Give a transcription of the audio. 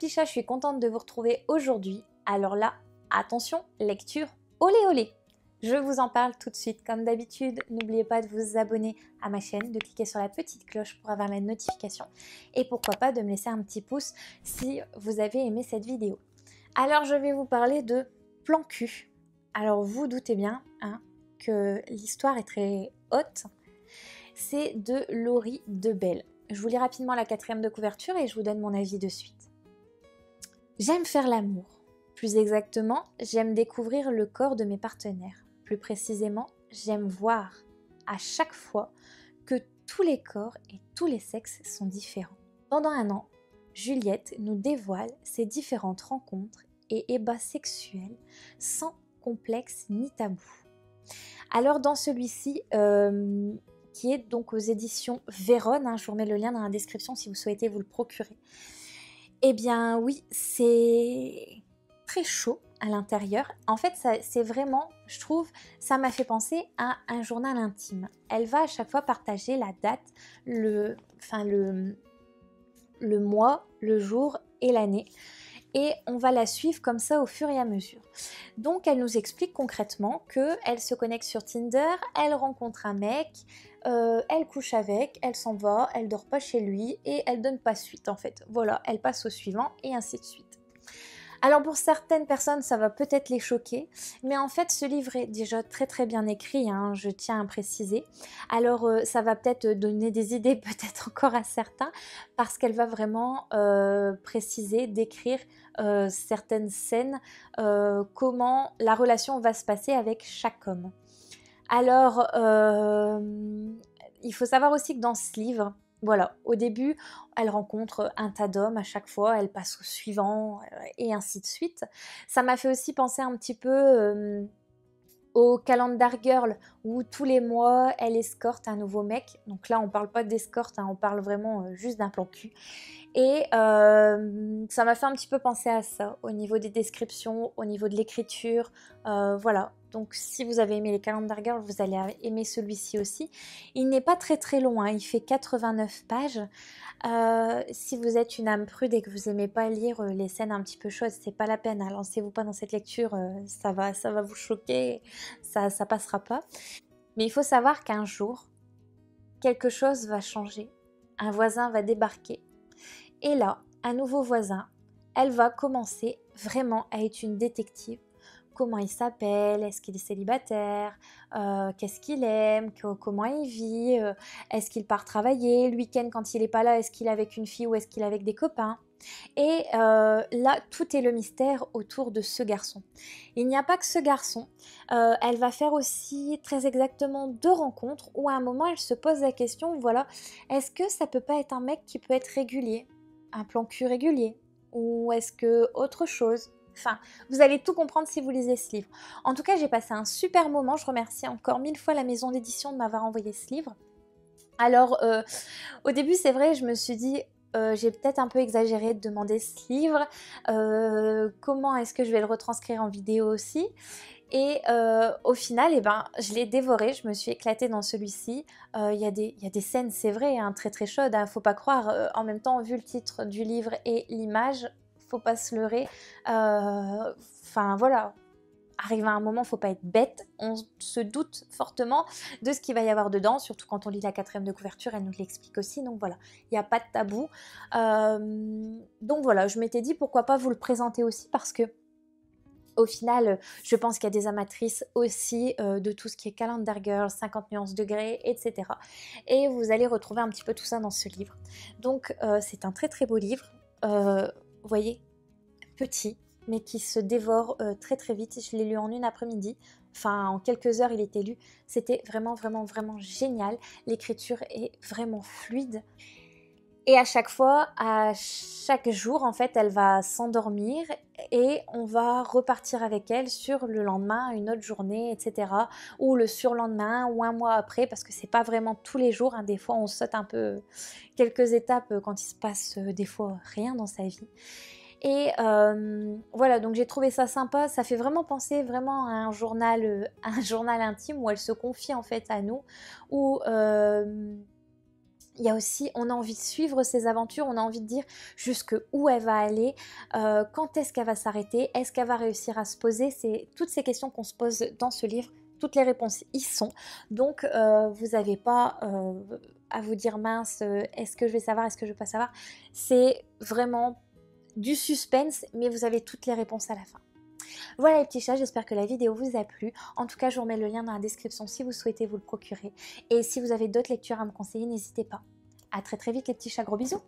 petits chats, je suis contente de vous retrouver aujourd'hui. Alors là, attention, lecture, olé olé. Je vous en parle tout de suite. Comme d'habitude, n'oubliez pas de vous abonner à ma chaîne, de cliquer sur la petite cloche pour avoir la notification et pourquoi pas de me laisser un petit pouce si vous avez aimé cette vidéo. Alors je vais vous parler de plan cul. Alors vous doutez bien que l'histoire est très haute. C'est de Laurie Debelle. Je vous lis rapidement la 4e de couverture et je vous donne mon avis de suite. J'aime faire l'amour. Plus exactement, j'aime découvrir le corps de mes partenaires. Plus précisément, j'aime voir à chaque fois que tous les corps et tous les sexes sont différents. Pendant un an, Juliette nous dévoile ses différentes rencontres et ébats sexuels sans complexe ni tabou. Alors dans celui-ci, qui est donc aux éditions Vérone, je vous remets le lien dans la description si vous souhaitez vous le procurer. Eh bien oui, c'est très chaud à l'intérieur. En fait, c'est vraiment, je trouve, ça m'a fait penser à un journal intime. Elle va à chaque fois partager la date, le mois, le jour et l'année. Et on va la suivre comme ça au fur et à mesure. Donc elle nous explique concrètement qu'elle se connecte sur Tinder, elle rencontre un mec, elle couche avec, elle s'en va, elle dort pas chez lui et elle donne pas suite en fait. Voilà, elle passe au suivant et ainsi de suite. Alors pour certaines personnes, ça va peut-être les choquer, mais en fait ce livre est déjà très très bien écrit, je tiens à préciser. Alors ça va peut-être donner des idées peut-être encore à certains, parce qu'elle va vraiment préciser, décrire certaines scènes, comment la relation va se passer avec chaque homme. Alors il faut savoir aussi que dans ce livre, voilà, au début, elle rencontre un tas d'hommes à chaque fois, elle passe au suivant et ainsi de suite. Ça m'a fait aussi penser un petit peu au Calendar Girl où tous les mois, elle escorte un nouveau mec. Donc là, on parle pas d'escorte, on parle vraiment juste d'un plan cul. Et ça m'a fait un petit peu penser à ça, au niveau des descriptions, au niveau de l'écriture, voilà. Donc si vous avez aimé les Calendar Girls, vous allez aimer celui-ci aussi. Il n'est pas très très long, il fait 89 pages. Si vous êtes une âme prude et que vous n'aimez pas lire les scènes un petit peu chaudes, c'est pas la peine, lancez-vous pas dans cette lecture, ça va vous choquer, ça passera pas. Mais il faut savoir qu'un jour, quelque chose va changer. Un voisin va débarquer. Et là, un nouveau voisin, elle va commencer vraiment à être une détective. Comment il s'appelle, est-ce qu'il est célibataire, qu'est-ce qu'il aime, comment il vit, est-ce qu'il part travailler, le week-end quand il n'est pas là, est-ce qu'il est avec une fille ou est-ce qu'il est avec des copains. Et là, tout est le mystère autour de ce garçon. Il n'y a pas que ce garçon, elle va faire aussi très exactement 2 rencontres où à un moment elle se pose la question, voilà, est-ce que ça peut pas être un mec qui peut être régulier, un plan cul régulier, ou est-ce que autre chose? Enfin, vous allez tout comprendre si vous lisez ce livre. En tout cas, j'ai passé un super moment. Je remercie encore 1000 fois la maison d'édition de m'avoir envoyé ce livre. Alors, au début, c'est vrai, je me suis dit, j'ai peut-être un peu exagéré de demander ce livre. Comment est-ce que je vais le retranscrire en vidéo aussi? Et au final, je l'ai dévoré, je me suis éclatée dans celui-ci. Il y a des scènes, c'est vrai, très très chaudes, faut pas croire. En même temps, vu le titre du livre et l'image, faut pas se leurrer. Enfin voilà, arrive à un moment, faut pas être bête. On se doute fortement de ce qu'il va y avoir dedans, surtout quand on lit la 4e de couverture, elle nous l'explique aussi. Donc voilà, il n'y a pas de tabou. Donc voilà, je m'étais dit pourquoi pas vous le présenter aussi parce que au final, je pense qu'il y a des amatrices aussi de tout ce qui est Calendar Girl, 50 nuances degrés, etc. Et vous allez retrouver un petit peu tout ça dans ce livre. Donc c'est un très très beau livre, vous voyez, petit, mais qui se dévore très très vite. Je l'ai lu en une après-midi, enfin en quelques heures il était lu. C'était vraiment vraiment vraiment génial. L'écriture est vraiment fluide. Et à chaque fois, à chaque jour, en fait, elle va s'endormir et on va repartir avec elle sur le lendemain, une autre journée, etc. Ou le surlendemain, ou un mois après, parce que c'est pas vraiment tous les jours. Des fois, on saute un peu quelques étapes quand il se passe des fois rien dans sa vie. Et voilà, donc j'ai trouvé ça sympa. Ça fait vraiment penser vraiment à un journal intime où elle se confie en fait à nous, où Il y a aussi, on a envie de suivre ses aventures, on a envie de dire jusque où elle va aller, quand est-ce qu'elle va s'arrêter, est-ce qu'elle va réussir à se poser. C'est toutes ces questions qu'on se pose dans ce livre, toutes les réponses y sont. Donc vous n'avez pas à vous dire mince, est-ce que je vais savoir, est-ce que je ne vais pas savoir. C'est vraiment du suspense, mais vous avez toutes les réponses à la fin. Voilà les petits chats, j'espère que la vidéo vous a plu. En tout cas, je vous remets le lien dans la description si vous souhaitez vous le procurer. Et si vous avez d'autres lectures à me conseiller, n'hésitez pas. À très très vite les petits chats, gros bisous.